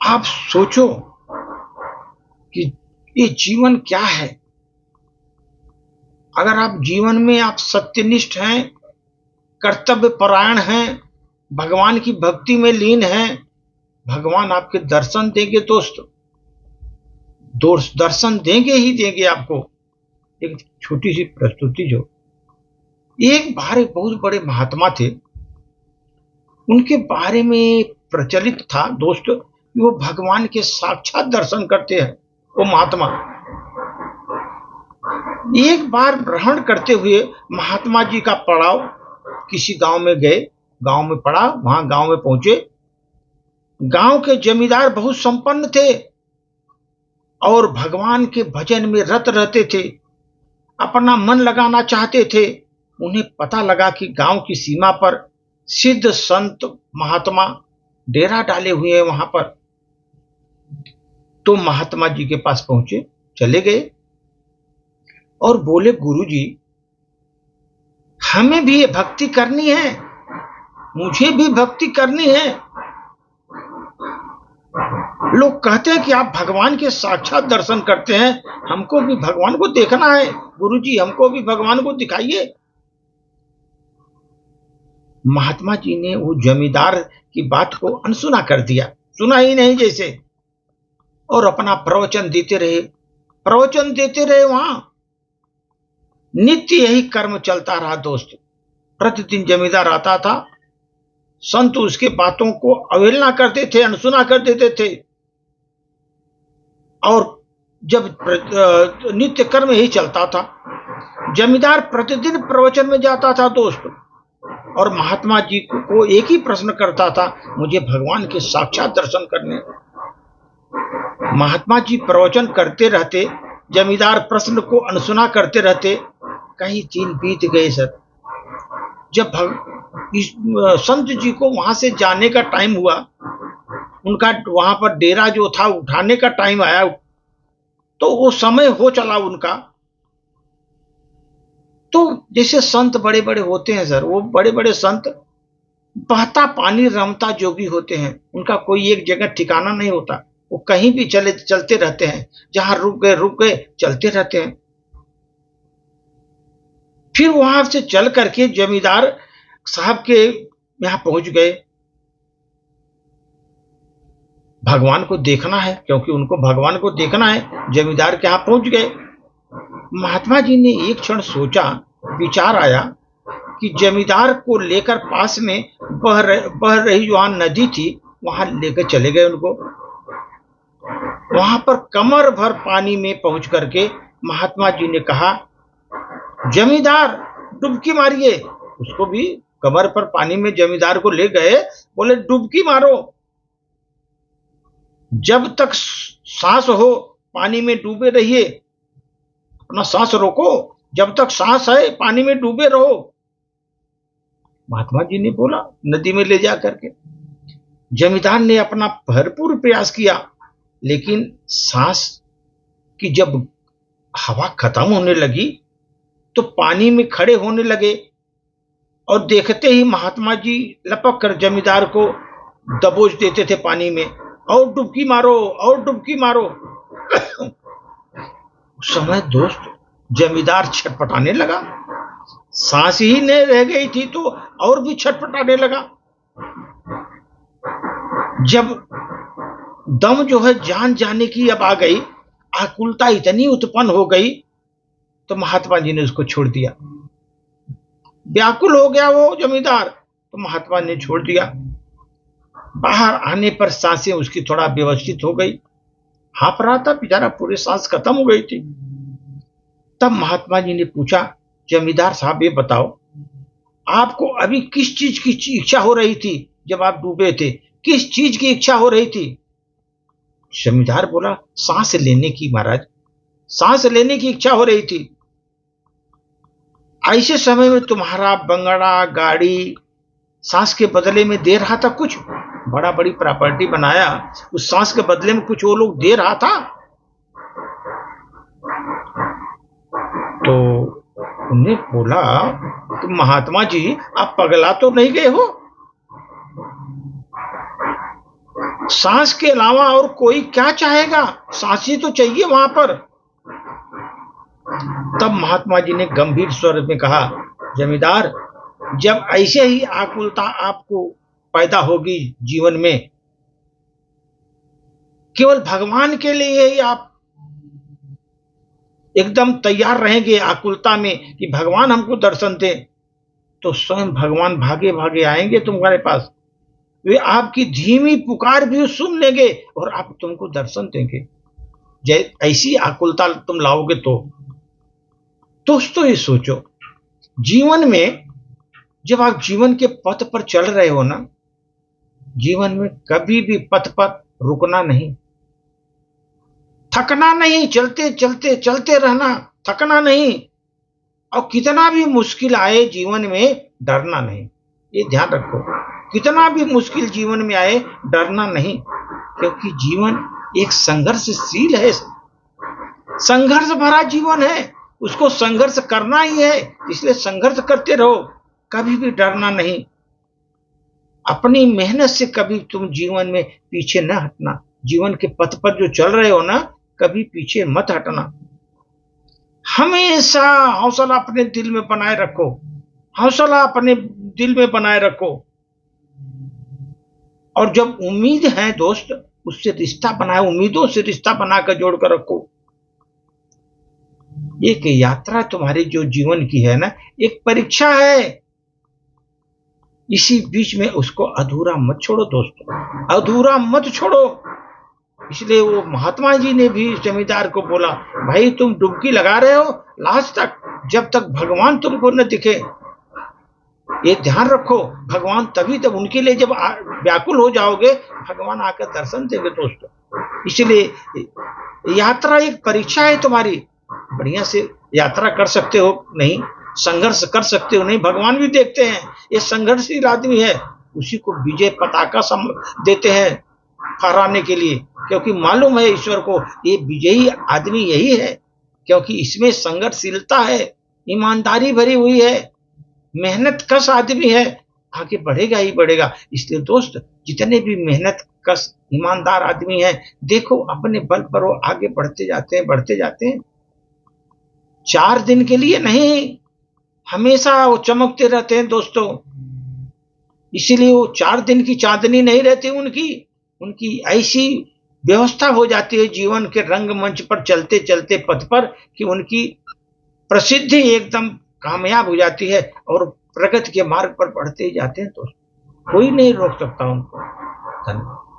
आप सोचो कि ये जीवन क्या है। अगर आप जीवन में आप सत्यनिष्ठ हैं, कर्तव्य परायण हैं, भगवान की भक्ति में लीन हैं, भगवान आपके दर्शन देंगे दोस्त। दर्शन देंगे ही देंगे आपको। एक छोटी सी प्रस्तुति जो एक बार एक बहुत बड़े महात्मा थे, उनके बारे में प्रचलित था दोस्त, वो भगवान के साक्षात दर्शन करते हैं। वो महात्मा एक बार भ्रमण करते हुए महात्मा जी का पड़ाव किसी गांव में गए, गांव में पड़ा, वहां गांव में पहुंचे। गांव के जमींदार बहुत संपन्न थे और भगवान के भजन में रत रहते थे, अपना मन लगाना चाहते थे। उन्हें पता लगा कि गांव की सीमा पर सिद्ध संत महात्मा डेरा डाले हुए हैं वहां पर। तो महात्मा जी के पास पहुंचे, चले गए और बोले, गुरुजी, हमें भी भक्ति करनी है, मुझे भी भक्ति करनी है। लोग कहते हैं कि आप भगवान के साक्षात दर्शन करते हैं, हमको भी भगवान को देखना है, गुरुजी हमको भी भगवान को दिखाइए। महात्मा जी ने वो जमींदार की बात को अनसुना कर दिया, सुना ही नहीं जैसे, और अपना प्रवचन देते रहे। वहां नित्य यही कर्म चलता रहा दोस्त। प्रतिदिन जमींदार आता था, संत उसके बातों को अवहेलना करते थे, अनसुना कर देते थे, और जब नित्य कर्म यही चलता था। जमींदार प्रतिदिन प्रवचन में जाता था दोस्त, और महात्मा जी को एक ही प्रश्न करता था, मुझे भगवान के साक्षात दर्शन करने। महात्मा जी प्रवचन करते रहते, जमींदार प्रश्न को अनसुना करते रहते। कई दिन बीत गए सर। जब संत जी को वहां से जाने का टाइम हुआ, उनका वहां पर डेरा जो था उठाने का टाइम आया, तो वो समय हो चला उनका। तो जैसे संत बड़े बड़े होते हैं सर, वो बड़े बड़े संत बहता पानी रमता जोगी होते हैं। उनका कोई एक जगह ठिकाना नहीं होता, वो कहीं भी चलते रहते हैं, जहां रुक गए चलते रहते हैं। फिर वहां से चल करके जमींदार साहब के यहां पहुंच गए। भगवान को देखना है, क्योंकि उनको भगवान को देखना है। जमींदार के यहां पहुंच गए। महात्मा जी ने एक क्षण सोचा, विचार आया कि जमींदार को लेकर पास में बह रही जो नदी थी, वहां लेकर चले गए उनको। वहां पर कमर भर पानी में पहुंच करके महात्मा जी ने कहा, जमींदार डुबकी मारिए। उसको भी कमर पर पानी में जमींदार को ले गए, बोले डुबकी मारो, जब तक सांस हो पानी में डूबे रहिए, अपना सांस रोको, जब तक सांस है पानी में डूबे रहो। महात्मा जी ने बोला, नदी में ले जा करके। जमींदार ने अपना भरपूर प्रयास किया, लेकिन सांस की जब हवा खत्म होने लगी तो पानी में खड़े होने लगे, और देखते ही महात्मा जी लपक कर जमींदार को दबोच देते थे पानी में, और डुबकी मारो और डुबकी मारो। उस समय दोस्त जमींदार छटपटाने लगा, सांस ही नहीं रह गई थी तो और भी छटपटाने लगा। जब दम जो है जान जाने की अब आ गई, आकुलता इतनी उत्पन्न हो गई, तो महात्मा जी ने उसको छोड़ दिया। व्याकुल हो गया वो जमींदार, तो महात्मा ने छोड़ दिया। बाहर आने पर सांसें उसकी थोड़ा व्यवस्थित हो गई, हाँफ रहा था बेचारा, पूरी सांस खत्म हो गई थी। तब महात्मा जी ने पूछा, जमींदार साहब ये बताओ, आपको अभी किस चीज की इच्छा हो रही थी? जब आप डूबे थे किस चीज की इच्छा हो रही थी? जमींदार बोला, सांस लेने की महाराज, सांस लेने की इच्छा हो रही थी। ऐसे समय में तुम्हारा बंगला गाड़ी सांस के बदले में दे रहा था, कुछ बड़ा बड़ी प्रॉपर्टी बनाया, उस सांस के बदले में कुछ वो लोग दे रहा था। तो उन्हें बोला, तुम महात्मा जी आप पगला तो नहीं गए हो? सांस के अलावा और कोई क्या चाहेगा, सांस ही तो चाहिए वहां पर। तब महात्मा जी ने गंभीर स्वर में कहा, जमींदार, जब ऐसे ही आकुलता आपको पैदा होगी जीवन में, केवल भगवान के लिए ही आप एकदम तैयार रहेंगे आकुलता में कि भगवान हमको दर्शन दें, तो स्वयं भगवान भागे भागे आएंगे तुम्हारे पास। वे आपकी धीमी पुकार भी सुन लेंगे और आप तुमको दर्शन देंगे। ऐसी आकुलता तुम लाओगे तो। दोस्तों ये सोचो, जीवन में जब आप जीवन के पथ पर चल रहे हो ना, जीवन में कभी भी पथ पर रुकना नहीं, थकना नहीं, चलते चलते चलते रहना, थकना नहीं। और कितना भी मुश्किल आए जीवन में, डरना नहीं। ये ध्यान रखो, कितना भी मुश्किल जीवन में आए, डरना नहीं, क्योंकि जीवन एक संघर्षशील है, संघर्ष भरा जीवन है, उसको संघर्ष करना ही है, इसलिए संघर्ष करते रहो, कभी भी डरना नहीं। अपनी मेहनत से कभी तुम जीवन में पीछे न हटना। जीवन के पथ पर जो चल रहे हो ना, कभी पीछे मत हटना। हमेशा हौसला अपने दिल में बनाए रखो, हौसला अपने दिल में बनाए रखो। और जब उम्मीद है दोस्त, उससे रिश्ता बनाए, उम्मीदों से रिश्ता बनाकर जोड़कर रखो। एक यात्रा तुम्हारी जो जीवन की है ना, एक परीक्षा है, इसी बीच में उसको अधूरा मत छोड़ो दोस्तों, अधूरा मत छोड़ो। इसलिए वो महात्मा जी ने भी जमींदार को बोला, भाई तुम डुबकी लगा रहे हो लास्ट तक, जब तक भगवान तुमको न दिखे। ये ध्यान रखो, भगवान तभी तक, उनके लिए जब व्याकुल हो जाओगे, भगवान आकर दर्शन देंगे दोस्तों। इसलिए यात्रा एक परीक्षा है तुम्हारी। बढ़िया से यात्रा कर सकते हो नहीं, संघर्ष कर सकते हो नहीं, भगवान भी देखते हैं ये संघर्षशील आदमी है, उसी को विजय पताका देते हैं फहराने के लिए, क्योंकि मालूम है ईश्वर को ये विजयी आदमी यही है, क्योंकि इसमें संघर्षशीलता है, ईमानदारी भरी हुई है, मेहनत कश आदमी है, आगे बढ़ेगा ही बढ़ेगा। इसलिए दोस्त, जितने भी मेहनत कश ईमानदार आदमी है, देखो अपने बल पर वो आगे बढ़ते जाते हैं, बढ़ते जाते हैं। 4 दिन के लिए नहीं, हमेशा वो चमकते रहते हैं दोस्तों। इसीलिए वो 4 दिन की चांदनी नहीं रहती उनकी ऐसी व्यवस्था हो जाती है जीवन के रंगमंच पर चलते चलते पथ पर, कि उनकी प्रसिद्धि एकदम कामयाब हो जाती है और प्रगति के मार्ग पर बढ़ते ही जाते हैं। तो कोई नहीं रोक सकता उनको। धन्यवाद।